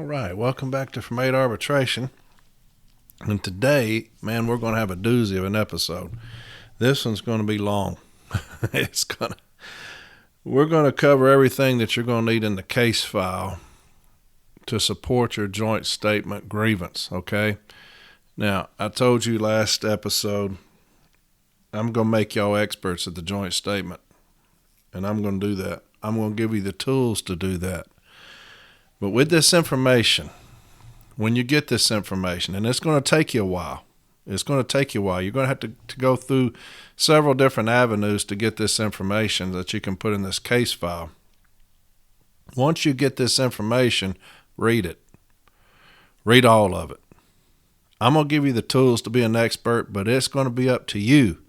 All right, welcome back to From A to Arbitration. And today, man, we're going to have a doozy of an episode. This one's going to be long. We're going to cover everything that you're going to need in the case file to support your joint statement grievance, okay? Now, I told you last episode, I'm going to make y'all experts at the joint statement, and I'm going to do that. I'm going to give you the tools to do that. But with this information, when you get this information, and it's going to take you a while, you're going to have to go through several different avenues to get this information that you can put in this case file. Once you get this information, read it. Read all of it. I'm going to give you the tools to be an expert, but it's going to be up to you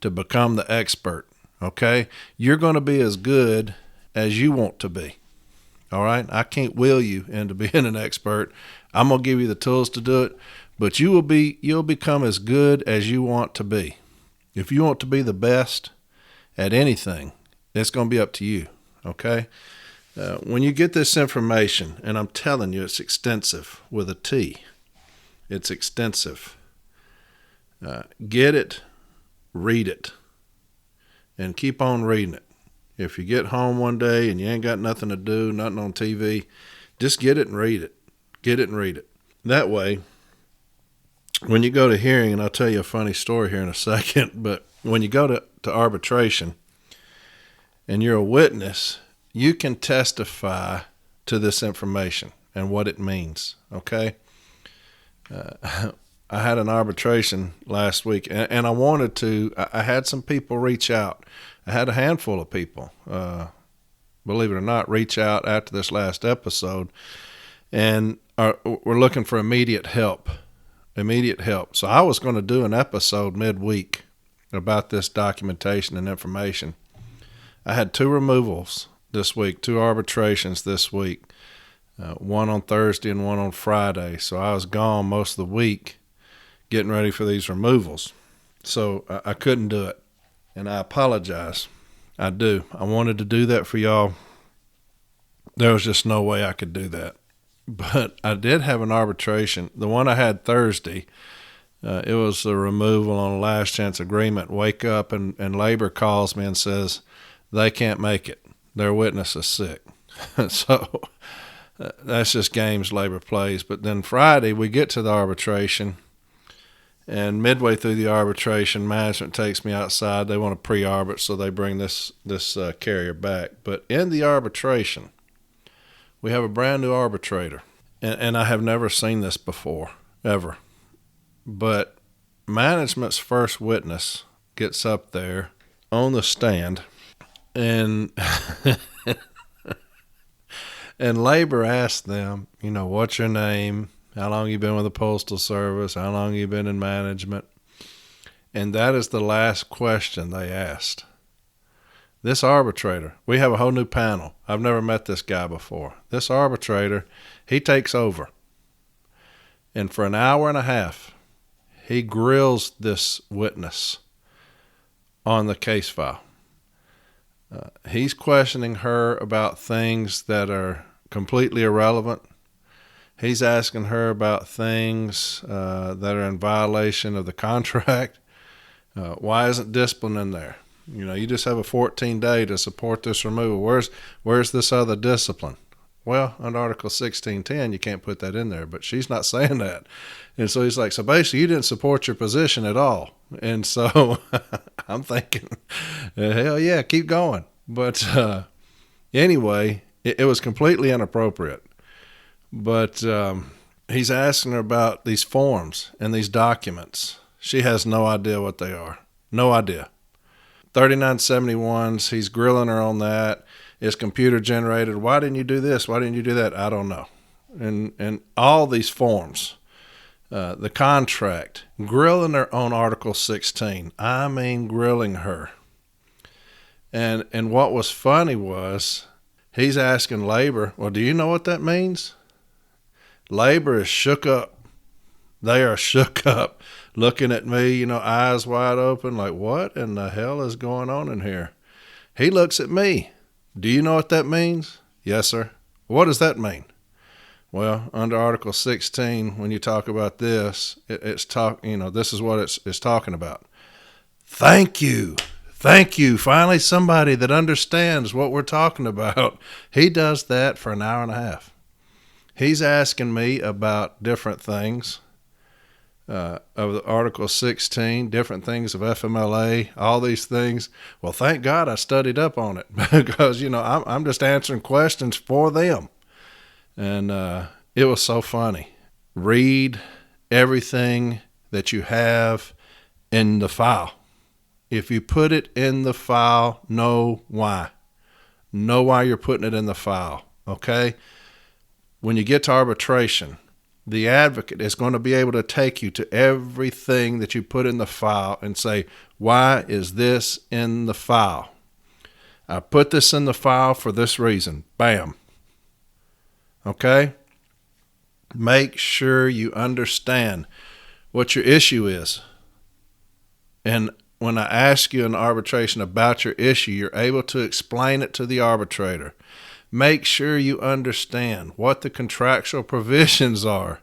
to become the expert, okay? You're going to be as good as you want to be, all right? I can't will you into being an expert. I'm going to give you the tools to do it, but you'll become as good as you want to be. If you want to be the best at anything, it's going to be up to you, okay? When you get this information, and I'm telling you, it's extensive with a T. It's extensive. Get it, read it, and keep on reading it. If you get home one day and you ain't got nothing to do, nothing on TV, just get it and read it. Get it and read it. That way, when you go to hearing, and I'll tell you a funny story here in a second, but when you go to arbitration and you're a witness, you can testify to this information and what it means, okay? I had an arbitration last week, and I had some people reach out. I had a handful of people, believe it or not, reach out after this last episode, and we're looking for immediate help. So I was going to do an episode midweek about this documentation and information. I had 2 removals this week, 2 arbitrations this week, one on Thursday and one on Friday. So I was gone most of the week getting ready for these removals. So I couldn't do it, and I apologize. I do. I wanted to do that for y'all. There was just no way I could do that. But I did have an arbitration. The one I had Thursday, it was a removal on a last chance agreement. Wake up and labor calls me and says they can't make it. Their witness is sick. So that's just games labor plays. But then Friday we get to the arbitration, and midway through the arbitration, management takes me outside. They want to pre-arbit, so they bring this carrier back. But in the arbitration, we have a brand new arbitrator, and I have never seen this before, ever. But management's first witness gets up there on the stand, and and labor asks them, what's your name? How long you been with the Postal Service? How long you been in management? And that is the last question they asked. This arbitrator, we have a whole new panel. I've never met this guy before. This arbitrator, he takes over. And for an hour and a half, he grills this witness on the case file. He's questioning her about things that are completely irrelevant. He's asking her about things that are in violation of the contract. Why isn't discipline in there? You just have a 14-day to support this removal. Where's this other discipline? Well, under Article 1610, you can't put that in there, but she's not saying that. And so he's like, so basically you didn't support your position at all. And so I'm thinking, hell yeah, keep going. But anyway, it was completely inappropriate. But he's asking her about these forms and these documents. She has no idea what they are. No idea. 3971s, he's grilling her on that. It's computer generated. Why didn't you do this? Why didn't you do that? I don't know. And all these forms, the contract, grilling her on Article 16. I mean, grilling her. And what was funny was he's asking labor, well, do you know what that means? Labor is shook up. They are shook up, looking at me, eyes wide open, like, what in the hell is going on in here? He looks at me. Do you know what that means? Yes, sir. What does that mean? Well, under Article 16, when you talk about this, this is what it's talking about. Thank you. Thank you. Finally, somebody that understands what we're talking about. He does that for an hour and a half. He's asking me about different things of Article 16, different things of FMLA, all these things. Well, thank God I studied up on it because, I'm just answering questions for them. And it was so funny. Read everything that you have in the file. If you put it in the file, know why. Know why you're putting it in the file, okay? When you get to arbitration, the advocate is going to be able to take you to everything that you put in the file and say, why is this in the file? I put this in the file for this reason. Bam. Okay? Make sure you understand what your issue is. And when I ask you in arbitration about your issue, you're able to explain it to the arbitrator. Make sure you understand what the contractual provisions are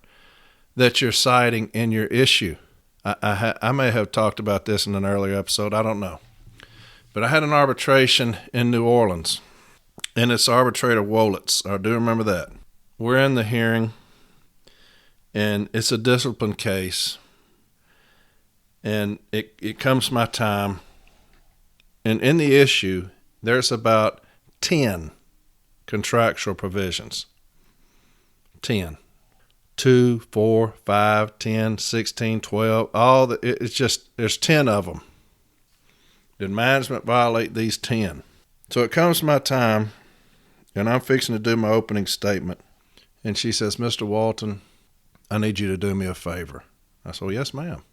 that you're citing in your issue. I may have talked about this in an earlier episode. I don't know. But I had an arbitration in New Orleans, and it's Arbitrator Wolitz. I do remember that. We're in the hearing, and it's a discipline case. And it comes my time. And in the issue, there's about 10 contractual provisions. 10. 2, 4, 5, 10, 16, 12. There's 10 of them. Did management violate these 10? So it comes my time, and I'm fixing to do my opening statement. And she says, Mr. Walton, I need you to do me a favor. I said, well, yes, ma'am.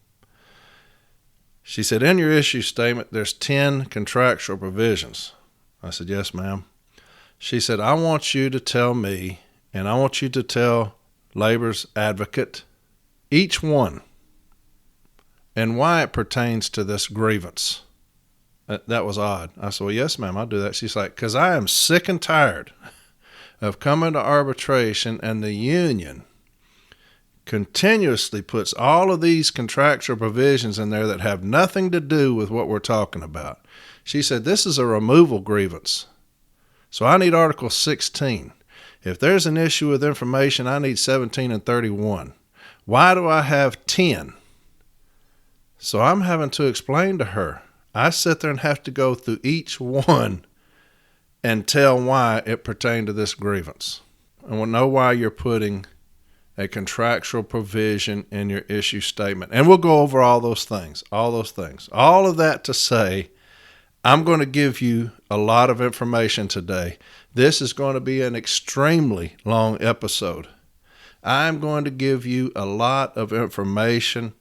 She said, in your issue statement, there's 10 contractual provisions. I said, yes, ma'am. She said, I want you to tell me, and I want you to tell Labor's advocate, each one, and why it pertains to this grievance. That was odd. I said, well, yes, ma'am, I'll do that. She's like, because I am sick and tired of coming to arbitration, and the union continuously puts all of these contractual provisions in there that have nothing to do with what we're talking about. She said, this is a removal grievance. So I need Article 16. If there's an issue with information, I need 17 and 31. Why do I have 10? So I'm having to explain to her. I sit there and have to go through each one and tell why it pertained to this grievance. And we'll know why you're putting a contractual provision in your issue statement. And we'll go over all those things. All of that to say, I'm going to give you a lot of information today. This is going to be an extremely long episode. I'm going to give you a lot of information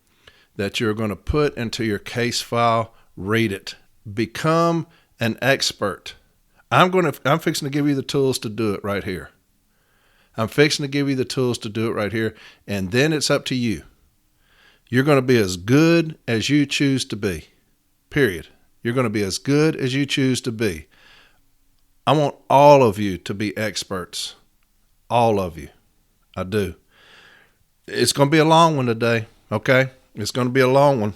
that you're going to put into your case file. Read it. Become an expert. I'm fixing to give you the tools to do it right here. I'm fixing to give you the tools to do it right here, and then it's up to you. You're going to be as good as you choose to be, period. You're going to be as good as you choose to be. I want all of you to be experts, all of you. I do. It's going to be a long one today, okay? It's going to be a long one,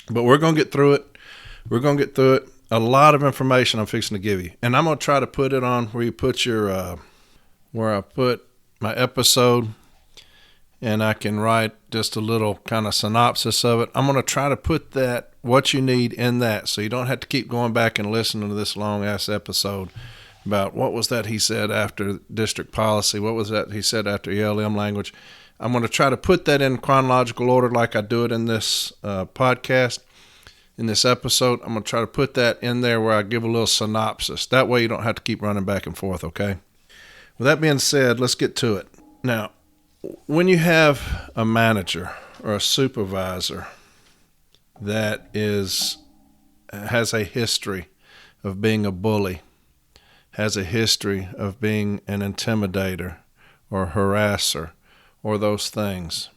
but we're going to get through it. A lot of information I'm fixing to give you, and I'm going to try to put it on where you put your where I put my episode, and I can write just a little kind of synopsis of it. I'm going to try to put that, what you need in that, so you don't have to keep going back and listening to this long-ass episode about what was that he said after district policy, what was that he said after ELM language. I'm going to try to put that in chronological order like I do it in this podcast, in this episode. I'm going to try to put that in there where I give a little synopsis. That way you don't have to keep running back and forth, okay? With that being said, let's get to it. Now, when you have a manager or a supervisor that has a history of being a bully, has a history of being an intimidator or harasser or those things,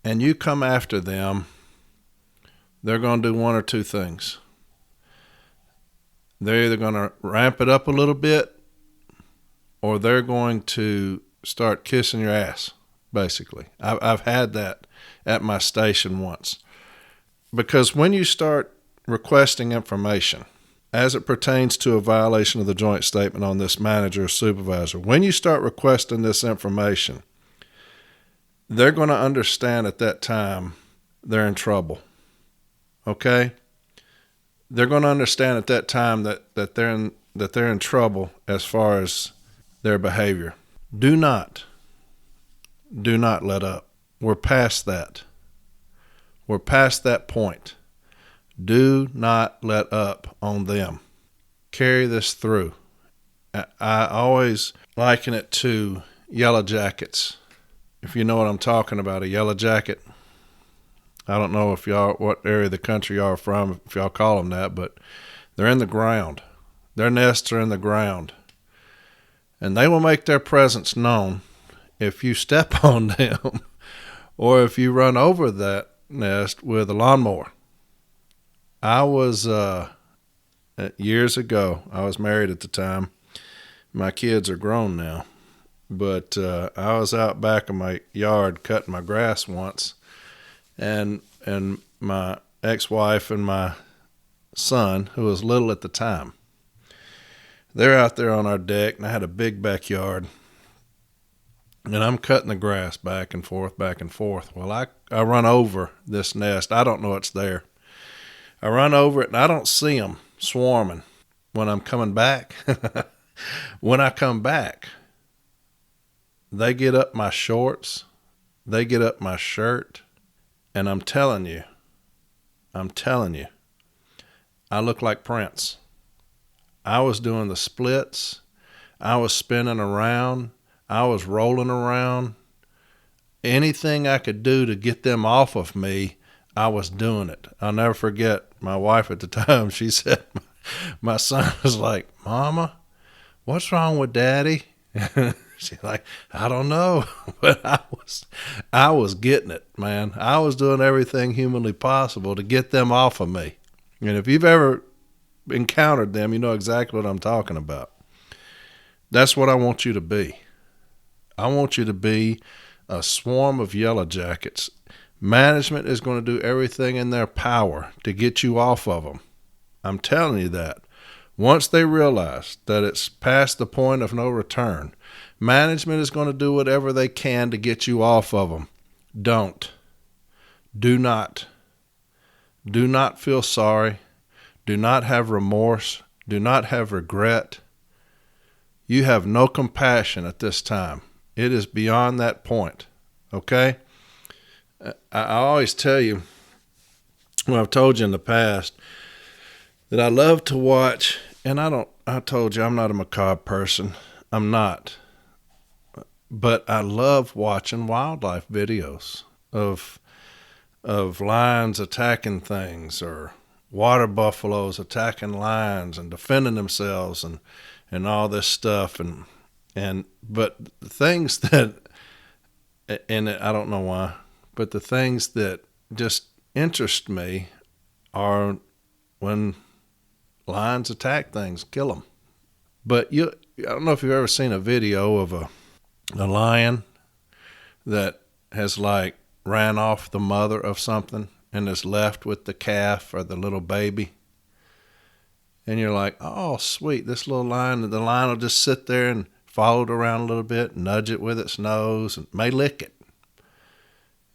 and you come after them, they're going to do one or two things. They're either going to ramp it up a little bit, or they're going to start kissing your ass, basically. I've had that at my station once. Because when you start requesting information as it pertains to a violation of the joint statement on this manager or supervisor, when you start requesting this information, they're going to understand at that time they're in trouble. Okay? They're going to understand at that time that they're in trouble as far as their behavior. Do not let up. We're past that. We're past that point. Do not let up on them. Carry this through. I always liken it to yellow jackets. If you know what I'm talking about, a yellow jacket. I don't know if y'all, what area of the country y'all are from, if y'all call them that, but they're in the ground. Their nests are in the ground. And they will make their presence known if you step on them or if you run over that nest with a lawnmower. I was, years ago, I was married at the time. My kids are grown now. But I was out back in my yard cutting my grass once, and my ex-wife and my son, who was little at the time, they're out there on our deck, and I had a big backyard, and I'm cutting the grass back and forth, back and forth. Well, I run over this nest. I don't know it's there. I run over it, and I don't see them swarming when I'm coming back. When I come back, they get up my shorts, they get up my shirt, and I'm telling you, I look like Prince. I was doing the splits, I was spinning around, I was rolling around. Anything I could do to get them off of me, I was doing it. I'll never forget my wife at the time. She said, my son was like, "Mama, what's wrong with Daddy?" She's like, "I don't know," but I was getting it, man. I was doing everything humanly possible to get them off of me. And if you've ever encountered them, you know exactly what I'm talking about. That's what I want you to be. I want you to be a swarm of yellow jackets. Management is going to do everything in their power to get you off of them. I'm telling you that. Once they realize that it's past the point of no return, management is going to do whatever they can to get you off of them. Do not feel sorry. Do not have remorse. Do not have regret. You have no compassion at this time. It is beyond that point. Okay? I always tell you, well, I've told you in the past, that I love to watch, and I told you I'm not a macabre person. I'm not. But I love watching wildlife videos of lions attacking things, or water buffaloes attacking lions and defending themselves and all this stuff. But the things that, and I don't know why, but the things that just interest me are when lions attack things, kill them. But I don't know if you've ever seen a video of a lion that has like ran off the mother of something and is left with the calf or the little baby. And you're like, oh, sweet, this little lion, the lion will just sit there and follow it around a little bit, nudge it with its nose, and may lick it.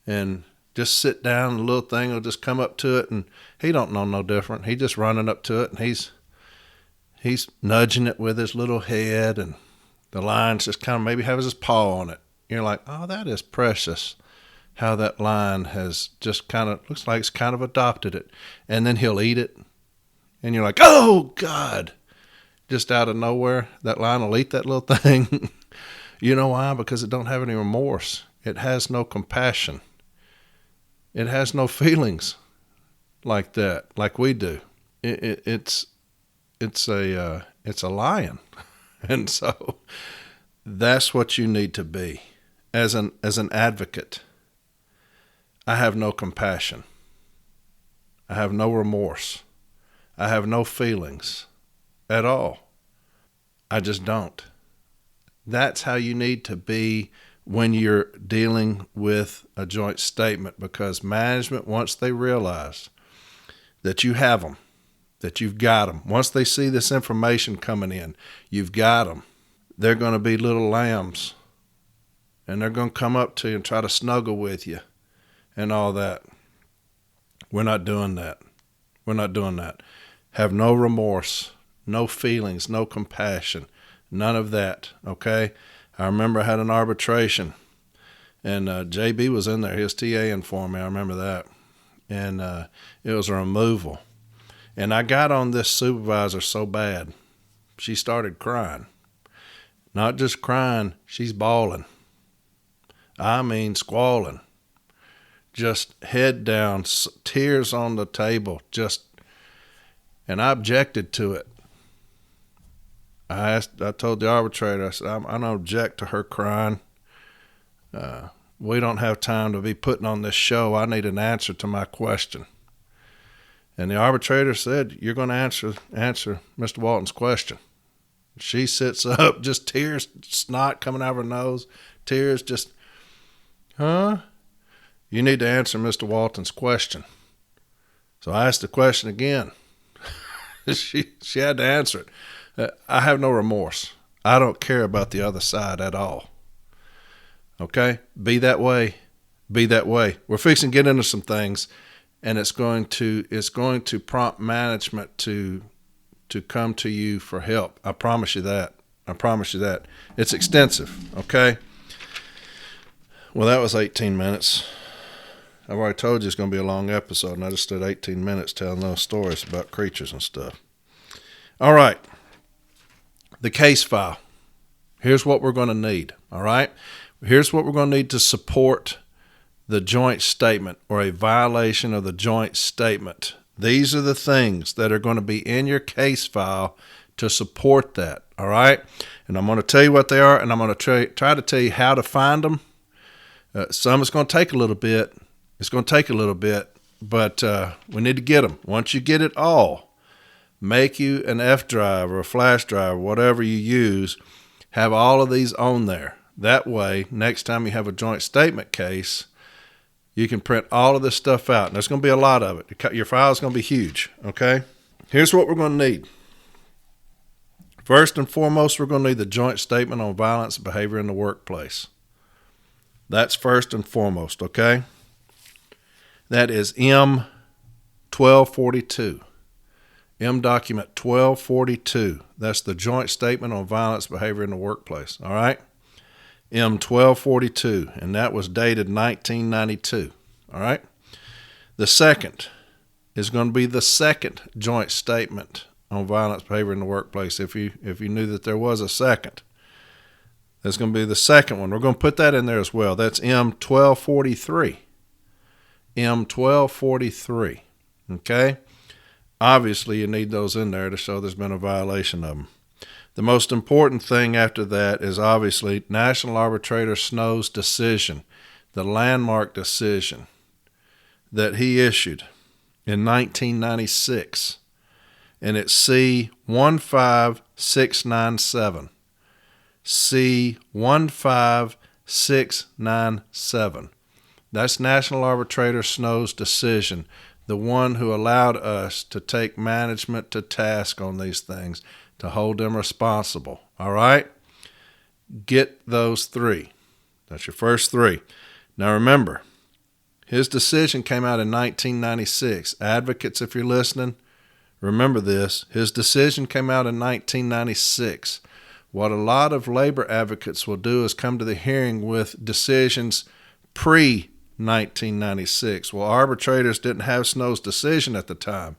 And just sit down, and the little thing will just come up to it, and he don't know no different. He just running up to it, and he's nudging it with his little head, and the lion's just kind of maybe has his paw on it. You're like, oh, that is precious, how that lion has just kind of, looks like it's kind of adopted it. And then he'll eat it, and you're like, oh, God. Just out of nowhere, that lion will eat that little thing. You know why? Because it don't have any remorse. It has no compassion. It has no feelings like that, like we do. It's a lion, and so that's what you need to be as an advocate. I have no compassion. I have no remorse. I have no feelings at all. I just don't. That's how you need to be when you're dealing with a joint statement, because management, once they realize that you have them, that you've got them, once they see this information coming in, you've got them, they're going to be little lambs, and they're going to come up to you and try to snuggle with you and all that. We're not doing that. We're not doing that. Have no remorse, no feelings, no compassion, none of that, okay? I remember I had an arbitration, and JB was in there. He was TAing for me. I remember that. And it was a removal. And I got on this supervisor so bad, she started crying. Not just crying, she's bawling. I mean squalling. Just head down, tears on the table, and I objected to it. I told the arbitrator, I said, I don't object to her crying. We don't have time to be putting on this show. I need an answer to my question. And the arbitrator said, you're going to answer Mr. Walton's question. She sits up, just tears, snot coming out of her nose, tears just, huh? You need to answer Mr. Walton's question. So I asked the question again. She had to answer it. I have no remorse. I don't care about the other side at all. Okay? Be that way. Be that way. We're fixing to get into some things, and it's going to prompt management to come to you for help. I promise you that. I promise you that. It's extensive. Okay? Well, that was 18 minutes. I've already told you it's going to be a long episode, and I just stood 18 minutes telling those stories about creatures and stuff. All right. The case file. Here's what we're going to need. All right? Here's what we're going to need to support the joint statement or a violation of the joint statement. These are the things that are going to be in your case file to support that. All right? And I'm going to tell you what they are, and I'm going to try to tell you how to find them. Some is going to take a little bit. It's going to take a little bit, but we need to get them. Once you get it all, make you an F drive or a flash drive, whatever you use, have all of these on there. That way, next time you have a joint statement case, you can print all of this stuff out. And there's going to be a lot of it. Your file is going to be huge, okay? Here's what we're going to need. First and foremost, we're going to need the joint statement on violence and behavior in the workplace. That's first and foremost, okay? That is M-1242. M document 1242. That's the joint statement on violence behavior in the workplace. All right? M-1242. And that was dated 1992. All right? The second is going to be the second joint statement on violence behavior in the workplace. If you knew that there was a second, that's going to be the second one. We're going to put that in there as well. That's M-1243. M-1243, okay? Obviously, you need those in there to show there's been a violation of them. The most important thing after that is obviously National Arbitrator Snow's decision, the landmark decision that he issued in 1996, and it's C-15697. C-15697. That's National Arbitrator Snow's decision, the one who allowed us to take management to task on these things, to hold them responsible. All right? Get those three. That's your first three. Now remember, his decision came out in 1996. Advocates, if you're listening, remember this. His decision came out in 1996. What a lot of labor advocates will do is come to the hearing with decisions pre-1996. Well, arbitrators didn't have Snow's decision at the time.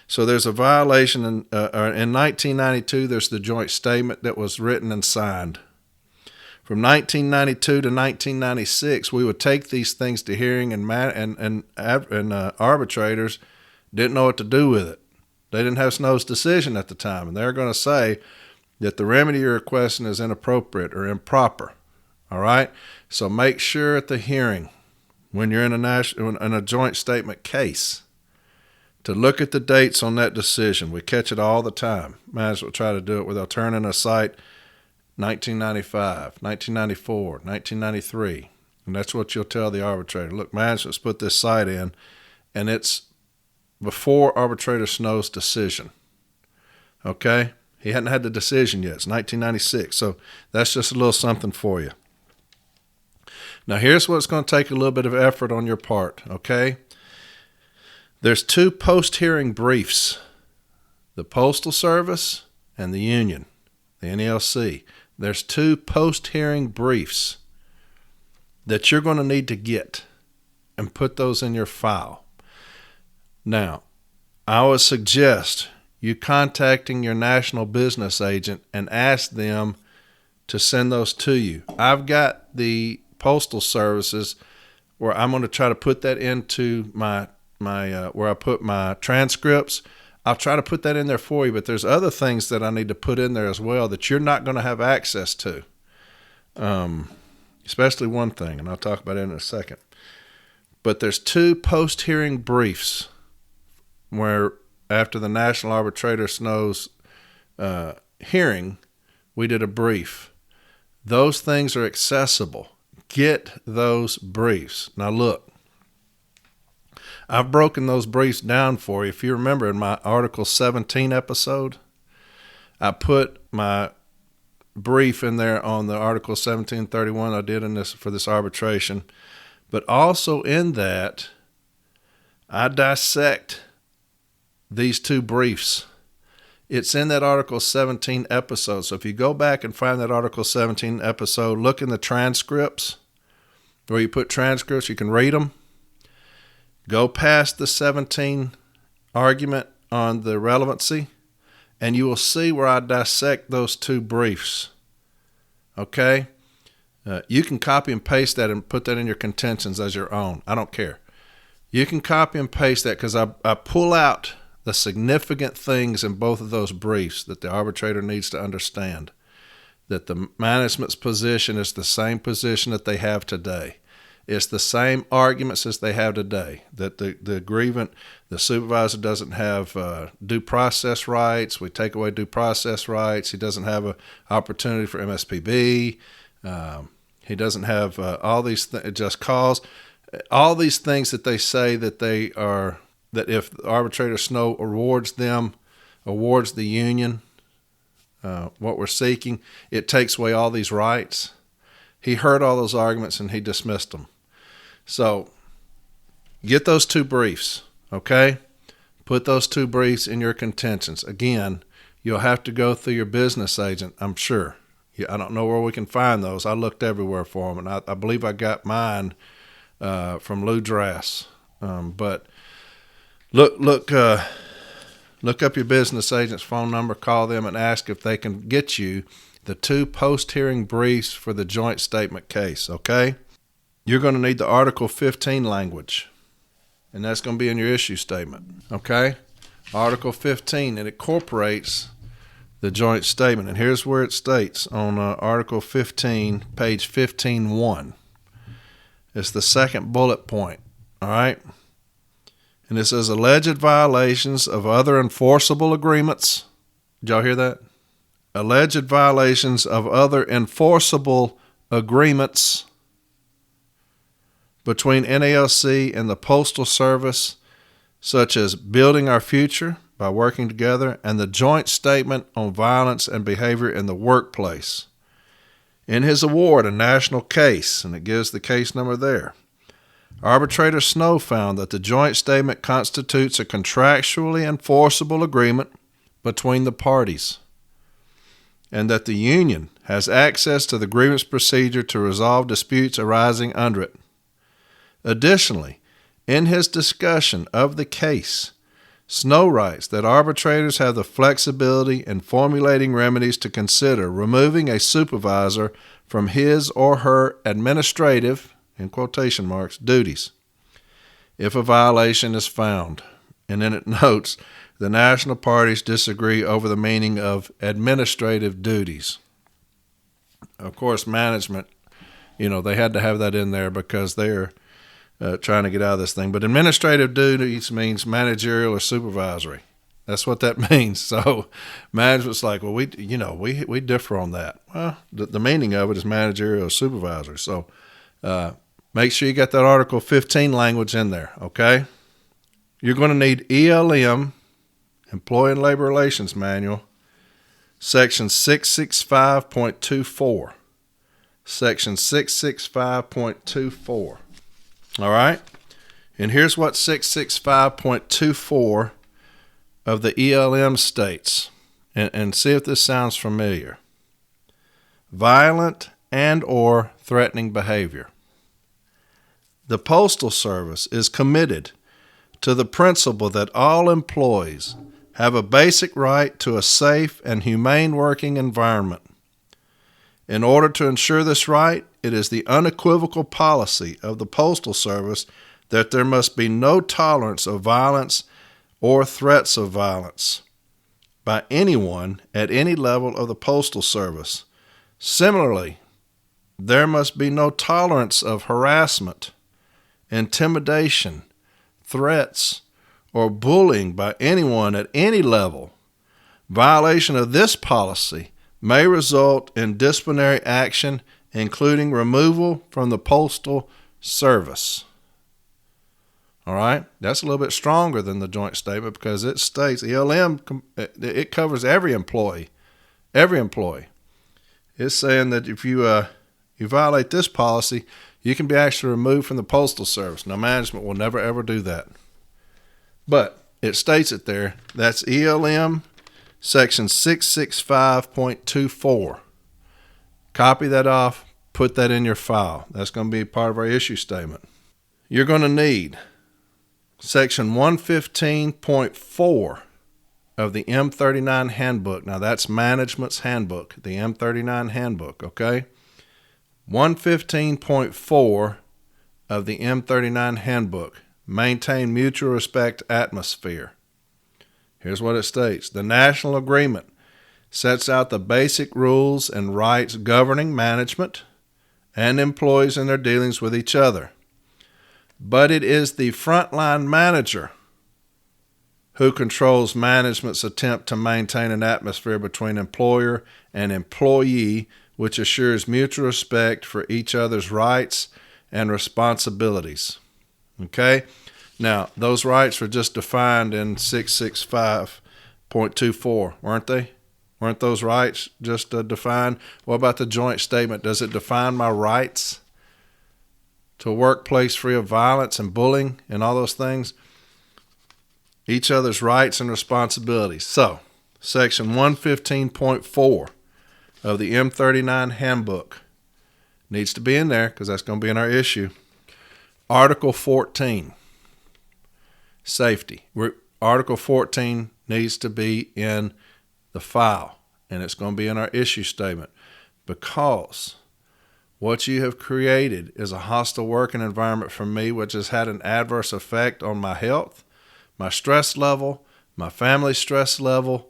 So there's a violation in 1992. There's the joint statement that was written and signed. From 1992 to 1996, we would take these things to hearing, and arbitrators didn't know what to do with it. They didn't have Snow's decision at the time, and they're going to say that the remedy you're requesting is inappropriate or improper. All right? So make sure at the hearing, when you're in a joint statement case, to look at the dates on that decision. We catch it all the time. Management will try to do it without turning a site 1995, 1994, 1993. And that's what you'll tell the arbitrator. Look, management's put this site in, and it's before Arbitrator Snow's decision. Okay? He hadn't had the decision yet. It's 1996. So that's just a little something for you. Now, here's what's going to take a little bit of effort on your part, okay? There's 2 post-hearing briefs, the Postal Service and the union, the NLC. There's 2 post-hearing briefs that you're going to need to get and put those in your file. Now, I would suggest you contacting your national business agent and ask them to send those to you. I've got the Postal Services where I'm going to try to put that into my where I put my transcripts. I'll try to put that in there for you, but there's other things that I need to put in there as well that you're not going to have access to. Especially one thing, and I'll talk about it in a second. But there's 2 post-hearing briefs where after the National Arbitrators Snow's hearing, we did a brief. Those things are accessible. Get those briefs. Now look, I've broken those briefs down for you. If you remember in my Article 17 episode, I put my brief in there on the Article 1731 I did in this for this arbitration. But also in that, I dissect these 2 briefs. It's in that Article 17 episode. So if you go back and find that Article 17 episode, look in the transcripts where you put transcripts, you can read them. Go past the 17 argument on the relevancy, and you will see where I dissect those 2 briefs. Okay? You can copy and paste that and put that in your contentions as your own. I don't care. You can copy and paste that because I pull out the significant things in both of those briefs that the arbitrator needs to understand. That the management's position is the same position that they have today. It's the same arguments as they have today. That the grievant, the supervisor doesn't have due process rights. We take away due process rights. He doesn't have an opportunity for MSPB. He doesn't have all these just cause. All these things that they say that they are, that if Arbitrator Snow awards the union what we're seeking, it takes away all these rights. He heard all those arguments and he dismissed them. So get those 2 briefs, okay? Put those 2 briefs in your contentions. Again, you'll have to go through your business agent, I'm sure. I don't know where we can find those. I looked everywhere for them, and I believe I got mine from Lou Drass. But look up your business agent's phone number, call them, and ask if they can get you the 2 post-hearing briefs for the joint statement case, okay? You're going to need the Article 15 language, and that's going to be in your issue statement, okay? Article 15, it incorporates the joint statement, and here's where it states on Article 15, page 15.1. It's the second bullet point, all right? And it says alleged violations of other enforceable agreements. Did y'all hear that? Alleged violations of other enforceable agreements between NALC and the Postal Service, such as building our future by working together, and the joint statement on violence and behavior in the workplace. In his award, a national case, and it gives the case number there, Arbitrator Snow found that the joint statement constitutes a contractually enforceable agreement between the parties, and that the union has access to the grievance procedure to resolve disputes arising under it. Additionally, in his discussion of the case, Snow writes that arbitrators have the flexibility in formulating remedies to consider removing a supervisor from his or her administrative, in quotation marks, duties if a violation is found. And then it notes the national parties disagree over the meaning of administrative duties. Of course, management, they had to have that in there because they're trying to get out of this thing. But administrative duties means managerial or supervisory. That's what that means. So management's like, well, we differ on that. Well, the meaning of it is managerial supervisor. So make sure you got that Article 15 language in there, okay? You're going to need ELM, Employee and Labor Relations Manual, Section 665.24. Section 665.24. All right? And here's what 665.24 of the ELM states. And see if this sounds familiar. Violent and or threatening behavior. The Postal Service is committed to the principle that all employees have a basic right to a safe and humane working environment. In order to ensure this right, it is the unequivocal policy of the Postal Service that there must be no tolerance of violence or threats of violence by anyone at any level of the Postal Service. Similarly, there must be no tolerance of harassment, intimidation, threats, or bullying by anyone at any level. Violation of this policy may result in disciplinary action, including removal from the Postal Service. All right? That's a little bit stronger than the joint statement because it states ELM, it covers every employee. Every employee. It's saying that if you violate this policy, you can be actually removed from the Postal Service. Now, management will never, ever do that. But it states it there. That's ELM Section 665.24. Copy that off, put that in your file. That's going to be part of our issue statement. You're going to need Section 115.4 of the M39 Handbook. Now, that's management's handbook, the M39 Handbook, okay? 115.4 of the M39 Handbook. Maintain mutual respect atmosphere. Here's what it states. The national agreement sets out the basic rules and rights governing management and employees in their dealings with each other. But it is the frontline manager who controls management's attempt to maintain an atmosphere between employer and employee which assures mutual respect for each other's rights and responsibilities. Okay? Now, those rights were just defined in 665.24, weren't they? Weren't those rights just defined? What about the joint statement? Does it define my rights to a workplace free of violence and bullying and all those things? Each other's rights and responsibilities. So, Section 115.4 of the M39 Handbook needs to be in there because that's going to be in our issue. Article 14, safety. Article 14 needs to be in the file, and it's going to be in our issue statement because what you have created is a hostile working environment for me, which has had an adverse effect on my health, my stress level, my family stress level.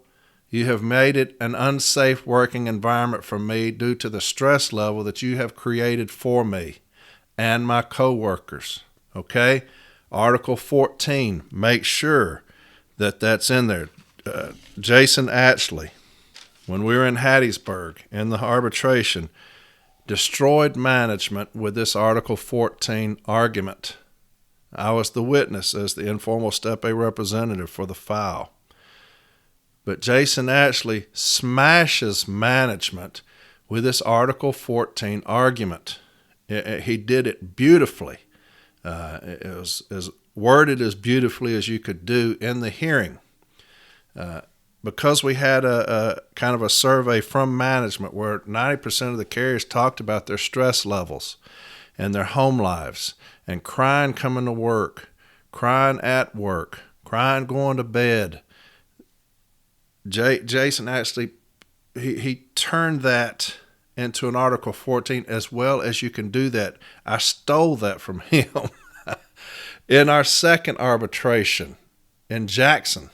You have made it an unsafe working environment for me due to the stress level that you have created for me and my coworkers. Okay? Article 14, make sure that that's in there. Jason Ashley, when we were in Hattiesburg in the arbitration, destroyed management with this Article 14 argument. I was the witness as the informal Step A representative for the file. But Jason Ashley smashes management with this Article 14 argument. He did it beautifully. It was as worded as beautifully as you could do in the hearing. Because we had a kind of a survey from management where 90% of the carriers talked about their stress levels and their home lives and crying coming to work, crying at work, crying going to bed. Jason actually, he turned that into an Article 14 as well as you can do that. I stole that from him in our second arbitration in Jackson.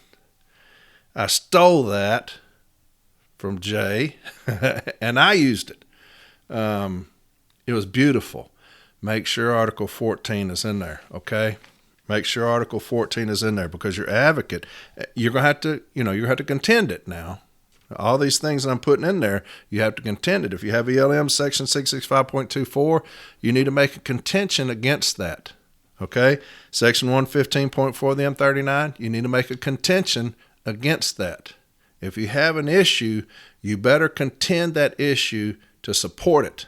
I stole that from Jay, and I used it. It was beautiful. Make sure Article 14 is in there, okay? Make sure Article 14 is in there, because your advocate, you're going to have to, you have to contend it now. All these things that I'm putting in there, you have to contend it. If you have ELM Section 665.24, you need to make a contention against that. Okay? Section 115.4 of the M39, you need to make a contention against that. If you have an issue, you better contend that ip to support it.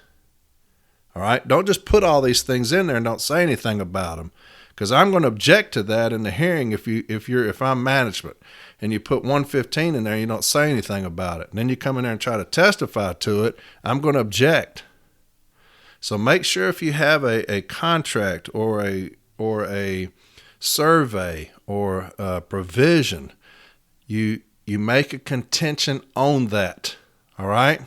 All right? Don't just put all these things in there and don't say anything about them, because I'm going to object to that in the hearing if I'm management and you put 115 in there and you don't say anything about it, and then you come in there and try to testify to it, I'm going to object. So make sure if you have a contract or a survey or a provision, you make a contention on that. All right?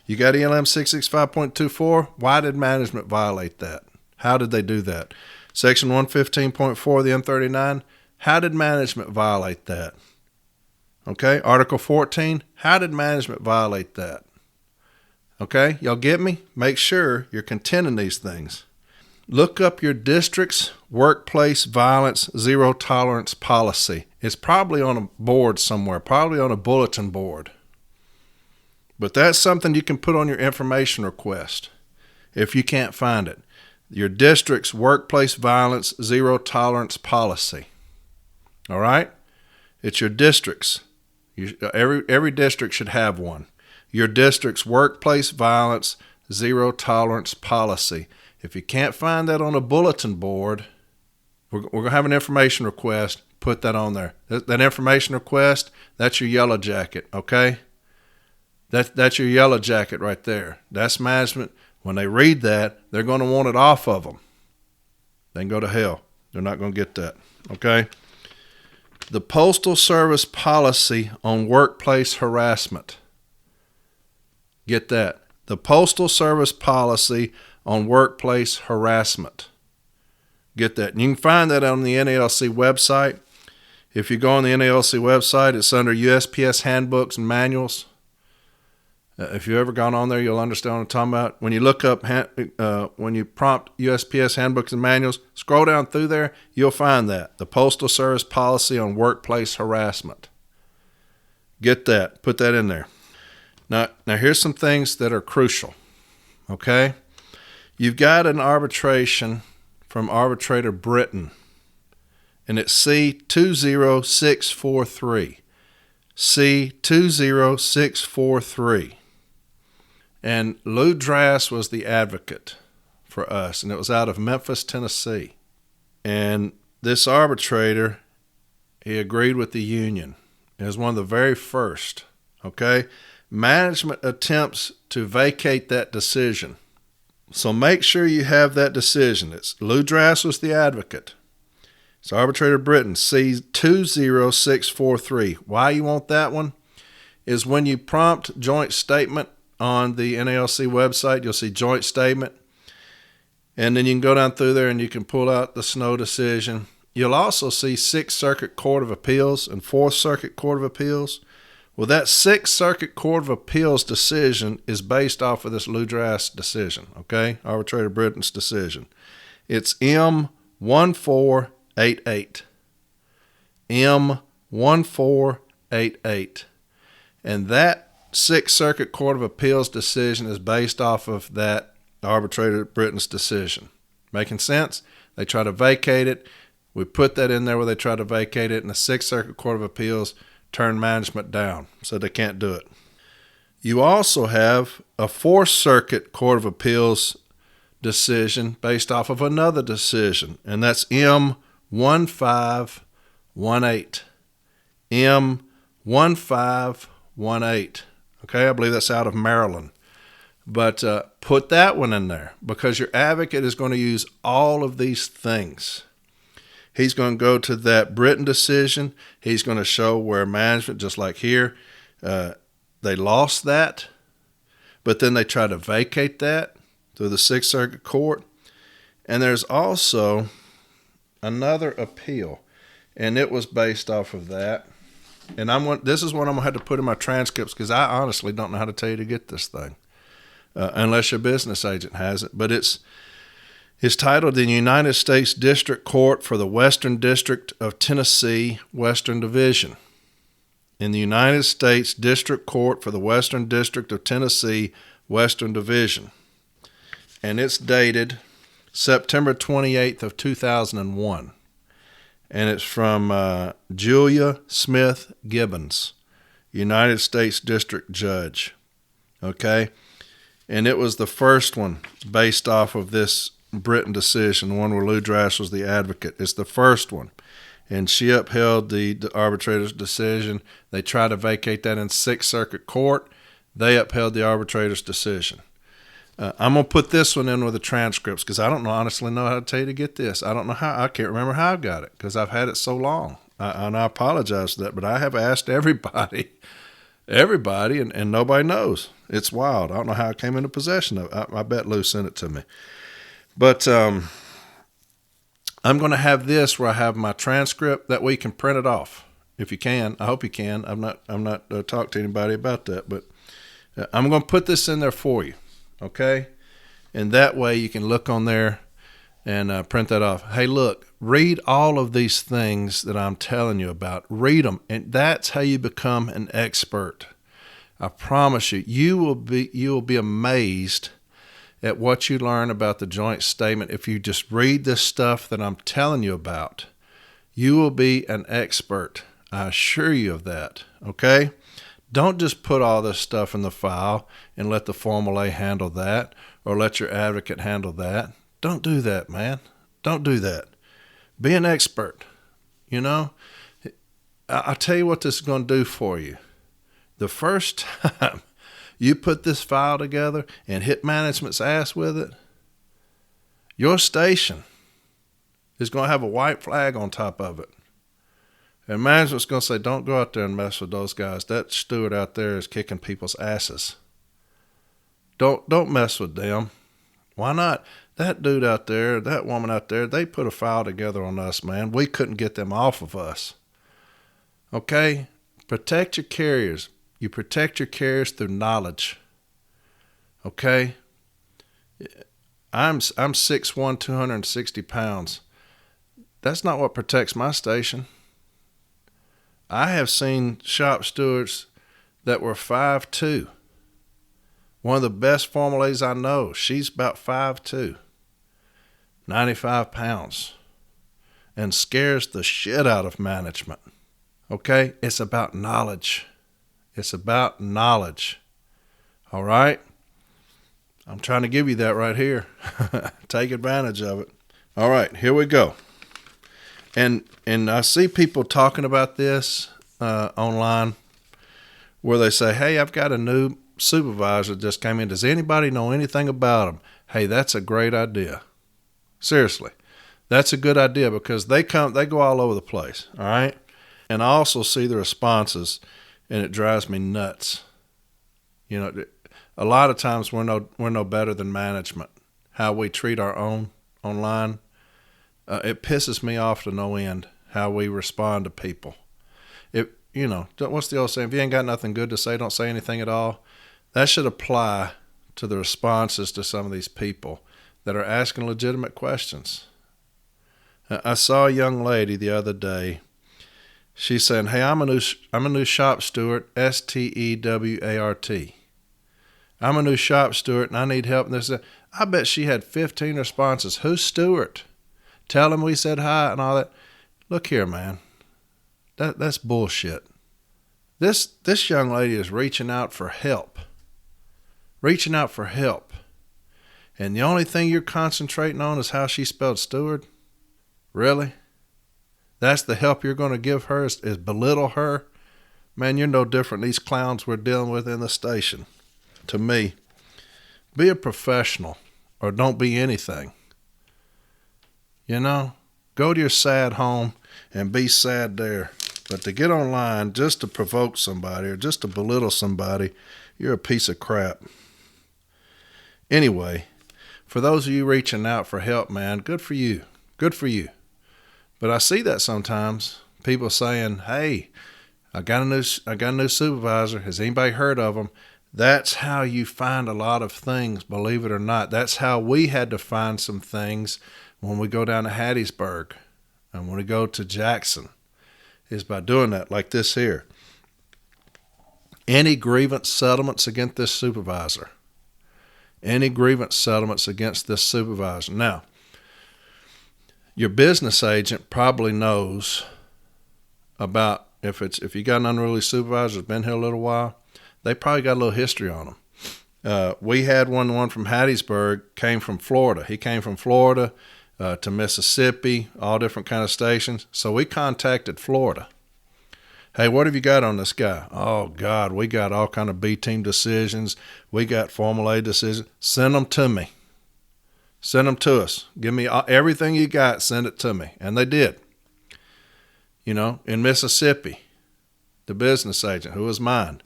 You got ELM 665.24. Why did management violate that? How did they do that? Section 115.4 of the M39. How did management violate that? Okay, Article 14. How did management violate that? Okay, y'all get me? Make sure you're contending these things. Look up your district's workplace violence zero tolerance policy. It's probably on a board somewhere, probably on a bulletin board. But that's something you can put on your information request if you can't find it. Your district's workplace violence zero tolerance policy. All right? It's your district's. Every district should have one. Your district's workplace violence zero tolerance policy. If you can't find that on a bulletin board, we're going to have an information request. Put that on there. That information request, that's your yellow jacket, okay? That's your yellow jacket right there. That's management. When they read that, they're going to want it off of them. They can go to hell. They're not going to get that, okay? The Postal Service policy on workplace harassment. Get that. The Postal Service policy on workplace harassment. Get that. And you can find that on the NALC website. If you go on the NALC website, it's under USPS handbooks and manuals. If you've ever gone on there, you'll understand what I'm talking about. When you look up, when you prompt USPS handbooks and manuals, scroll down through there, you'll find that. The Postal Service policy on workplace harassment. Get that. Put that in there. Now here's some things that are crucial. Okay? You've got an arbitration from Arbitrator Britain, and it's C20643. C20643. And Lou Drass was the advocate for us, and it was out of Memphis, Tennessee. And this arbitrator, he agreed with the union. It was one of the very first, okay? Management attempts to vacate that decision. So make sure you have that decision. It's Lou Drass was the advocate. It's Arbitrator Britain, C20643. Why you want that one is when you prompt joint statement on the NALC website, you'll see joint statement. And then you can go down through there and you can pull out the Snow decision. You'll also see 6th Circuit Court of Appeals and 4th Circuit Court of Appeals. Well, that 6th Circuit Court of Appeals decision is based off of this Lou Drass decision, okay? Arbitrator Britain's decision. It's M1488. M1488. And that 6th Circuit Court of Appeals decision is based off of that Arbitrator Britain's decision. Making sense? They try to vacate it. We put that in there where they try to vacate it, and the 6th Circuit Court of Appeals turned management down, so they can't do it. You also have a 4th Circuit Court of Appeals decision based off of another decision, and that's M1518. M1518. Okay, I believe that's out of Maryland. But put that one in there, because your advocate is going to use all of these things. He's going to go to that Britain decision. He's going to show where management, just like here, they lost that, but then they try to vacate that through the 6th Circuit Court. And there's also another appeal, and it was based off of that. And this is what I'm going to have to put in my transcripts, because I honestly don't know how to tell you to get this thing, unless your business agent has it. But it's It's titled the United States District Court for the Western District of Tennessee, Western Division. In the United States District Court for the Western District of Tennessee, Western Division. And it's dated September 28th of 2001. And it's from Julia Smith Gibbons, United States District Judge. Okay? And it was the first one based off of this Britain decision, the one where Lou Drash was the advocate. It's the first one. And she upheld the arbitrator's decision. They tried to vacate that in Sixth Circuit Court. They upheld the arbitrator's decision. I'm going to put this one in with the transcripts because I don't honestly know how to tell you to get this. I don't know how. I can't remember how I got it because I've had it so long. And I apologize for that, but I have asked everybody, and nobody knows. It's wild. I don't know how I came into possession of it. I bet Lou sent it to me. But I'm going to have this where I have my transcript. That way you can print it off if you can. I hope you can. I'm not talking to anybody about that, but I'm going to put this in there for you, okay? And that way you can look on there and print that off. Hey, look, read all of these things that I'm telling you about. Read them, and that's how you become an expert. I promise you, you will be amazed at what you learn about the joint statement. If you just read this stuff that I'm telling you about, you will be an expert. I assure you of that, okay? Don't just put all this stuff in the file and let the formal A handle that or let your advocate handle that. Don't do that, man. Don't do that. Be an expert, you know? I'll tell you what this is going to do for you. The first time you put this file together and hit management's ass with it, your station is going to have a white flag on top of it. And management's going to say, don't go out there and mess with those guys. That steward out there is kicking people's asses. Don't mess with them. Why not? That dude out there, that woman out there, they put a file together on us, man. We couldn't get them off of us. Okay? Protect your carriers. You protect your carriers through knowledge. Okay? I'm 6'1", 260 pounds. That's not what protects my station. I have seen shop stewards that were 5'2". One of the best formal A's I know, she's about 5'2", 95 pounds, and scares the shit out of management. Okay? It's about knowledge. It's about knowledge. All right? I'm trying to give you that right here. Take advantage of it. All right, here we go. And I see people talking about this online where they say, hey, I've got a new supervisor that just came in. Does anybody know anything about him? Hey, that's a great idea. Seriously. That's a good idea because they go all over the place, all right? And I also see the responses, and it drives me nuts. You know, a lot of times we're no better than management. How we treat our own online, it pisses me off to no end how we respond to people. What's the old saying? If you ain't got nothing good to say, don't say anything at all. That should apply to the responses to some of these people that are asking legitimate questions. I saw a young lady the other day. She's saying, hey, I'm a new shop steward, Stewart. I'm a new shop steward, and I need help. And this, I bet she had 15 responses. Who's Stewart? Tell him we said hi and all that. Look here, man. That's bullshit. This young lady is reaching out for help. Reaching out for help. And the only thing you're concentrating on is how she spelled steward? Really? That's the help you're going to give her is belittle her? Man, you're no different than these clowns we're dealing with in the station. To me, be a professional or don't be anything. You know, go to your sad home and be sad there. But to get online just to provoke somebody or just to belittle somebody, you're a piece of crap. Anyway, for those of you reaching out for help, man, good for you. Good for you. But I see that sometimes. People saying, hey, I got a new supervisor. Has anybody heard of him? That's how you find a lot of things, believe it or not. That's how we had to find some things when we go down to Hattiesburg and when we go to Jackson, is by doing that, like this here. Any grievance settlements against this supervisor. Any grievance settlements against this supervisor. Now, your business agent probably knows about, if you got an unruly supervisor that's been here a little while, they probably got a little history on them. We had one from Hattiesburg, came from Florida. He came from Florida to Mississippi, all different kind of stations. So we contacted Florida. Hey, what have you got on this guy? Oh, God, we got all kind of B-team decisions. We got Formal A decisions. Send them to me. Send them to us. Give me everything you got. Send it to me. And they did. In Mississippi, the business agent, who was mine,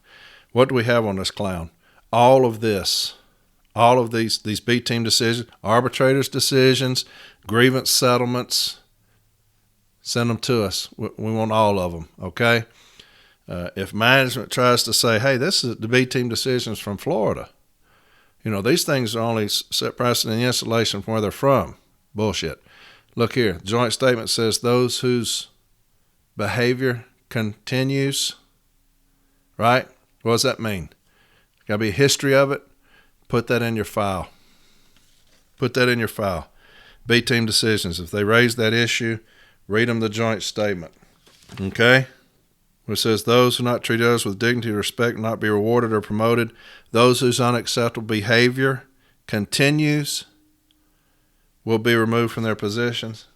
what do we have on this clown? All of this. All of these B-team decisions, arbitrators' decisions, grievance settlements. Send them to us. We want all of them, okay? If management tries to say, hey, this is the B-team decisions from Florida, these things are only set precedent in the installation from where they're from. Bullshit. Look here. The joint statement says those whose behavior continues, right? What does that mean? Got to be a history of it. Put that in your file. Put that in your file. B-team decisions. If they raise that issue, read them the joint statement. Okay? It says those who not treat others with dignity or respect will not be rewarded or promoted. Those whose unacceptable behavior continues will be removed from their positions.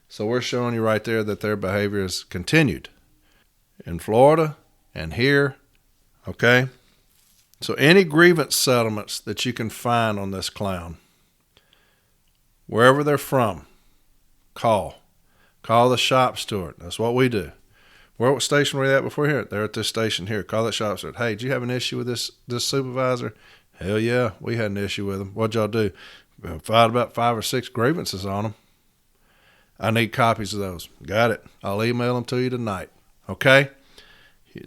So we're showing you right there that their behavior is continued in Florida and here. Okay? So any grievance settlements that you can find on this clown, wherever they're from, call. Call the shop steward. That's what we do. What station were they at before here? They're at this station here. Call that shop steward. Hey, did you have an issue with this supervisor? Hell yeah, we had an issue with him. What'd y'all do? We filed about 5 or 6 grievances on him. I need copies of those. Got it. I'll email them to you tonight. Okay?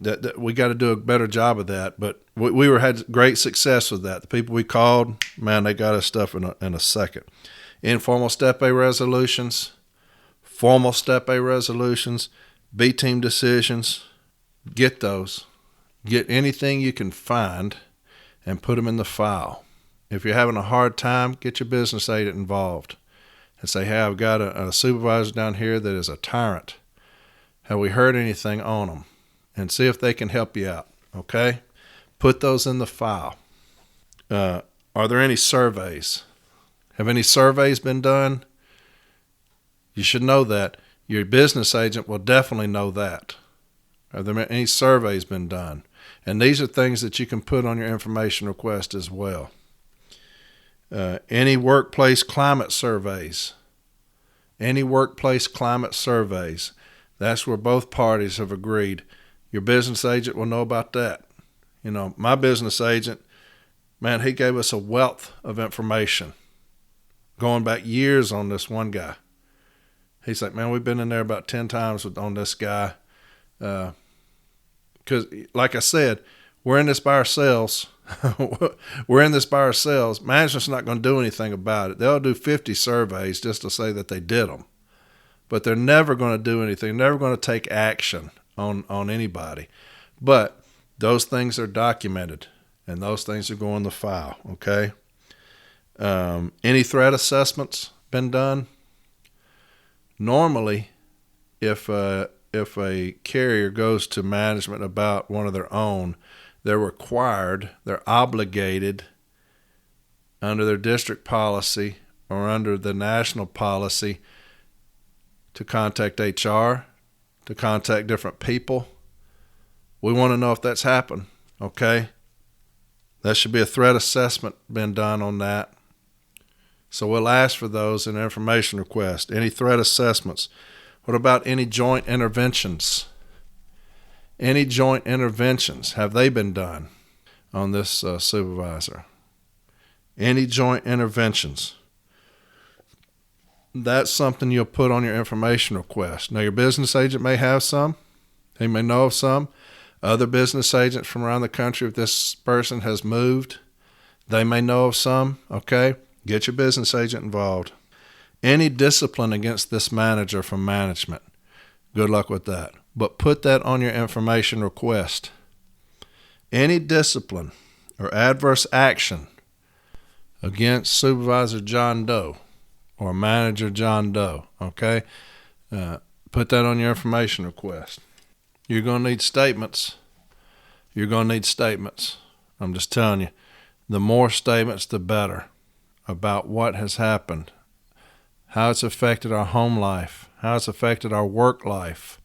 That we got to do a better job of that, but we had great success with that. The people we called, man, they got us stuff in a second. Informal Step A resolutions, formal Step A resolutions, B-team decisions, get those. Get anything you can find and put them in the file. If you're having a hard time, get your business agent involved and say, hey, I've got a supervisor down here that is a tyrant. Have we heard anything on them? And see if they can help you out, okay? Put those in the file. Are there any surveys? Have any surveys been done? You should know that. Your business agent will definitely know that. Have there any surveys been done? And these are things that you can put on your information request as well. Any workplace climate surveys. Any workplace climate surveys. That's where both parties have agreed. Your business agent will know about that. My business agent, man, he gave us a wealth of information going back years on this one guy. He's like, man, we've been in there about 10 times on this guy. Because, like I said, we're in this by ourselves. We're in this by ourselves. Management's not going to do anything about it. They'll do 50 surveys just to say that they did them. But they're never going to do anything, never going to take action on anybody. But those things are documented, and those things are going in the file, okay? Any threat assessments been done? Normally, if a carrier goes to management about one of their own, they're obligated under their district policy or under the national policy to contact HR, to contact different people. We want to know if that's happened, okay? That should be a threat assessment been done on that. So we'll ask for those in information request. Any threat assessments? What about any joint interventions? Any joint interventions, have they been done on this supervisor? Any joint interventions? That's something you'll put on your information request. Now, your business agent may have some. He may know of some. Other business agents from around the country, if this person has moved, they may know of some, okay? Get your business agent involved. Any discipline against this manager from management, good luck with that. But put that on your information request. Any discipline or adverse action against Supervisor John Doe or Manager John Doe, okay? Put that on your information request. You're going to need statements. You're going to need statements. I'm just telling you, the more statements, the better about what has happened, how it's affected our home life, how it's affected our work life.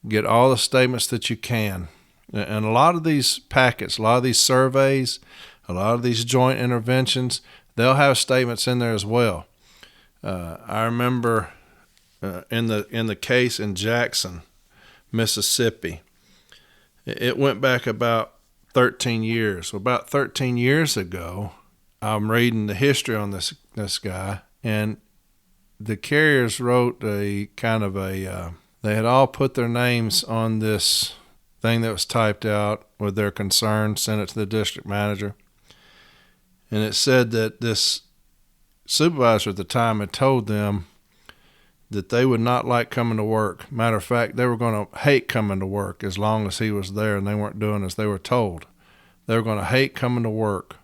Get all the statements that you can. And a lot of these packets, a lot of these surveys, a lot of these joint interventions, they'll have statements in there as well. I remember in the case in Jackson, Mississippi, it went back about 13 years. Well, about 13 years ago, I'm reading the history on this guy, and the carriers wrote they had all put their names on this thing that was typed out with their concern, sent it to the district manager. And it said that this supervisor at the time had told them that they would not like coming to work. Matter of fact, they were going to hate coming to work as long as he was there and they weren't doing as they were told. They were going to hate coming to work.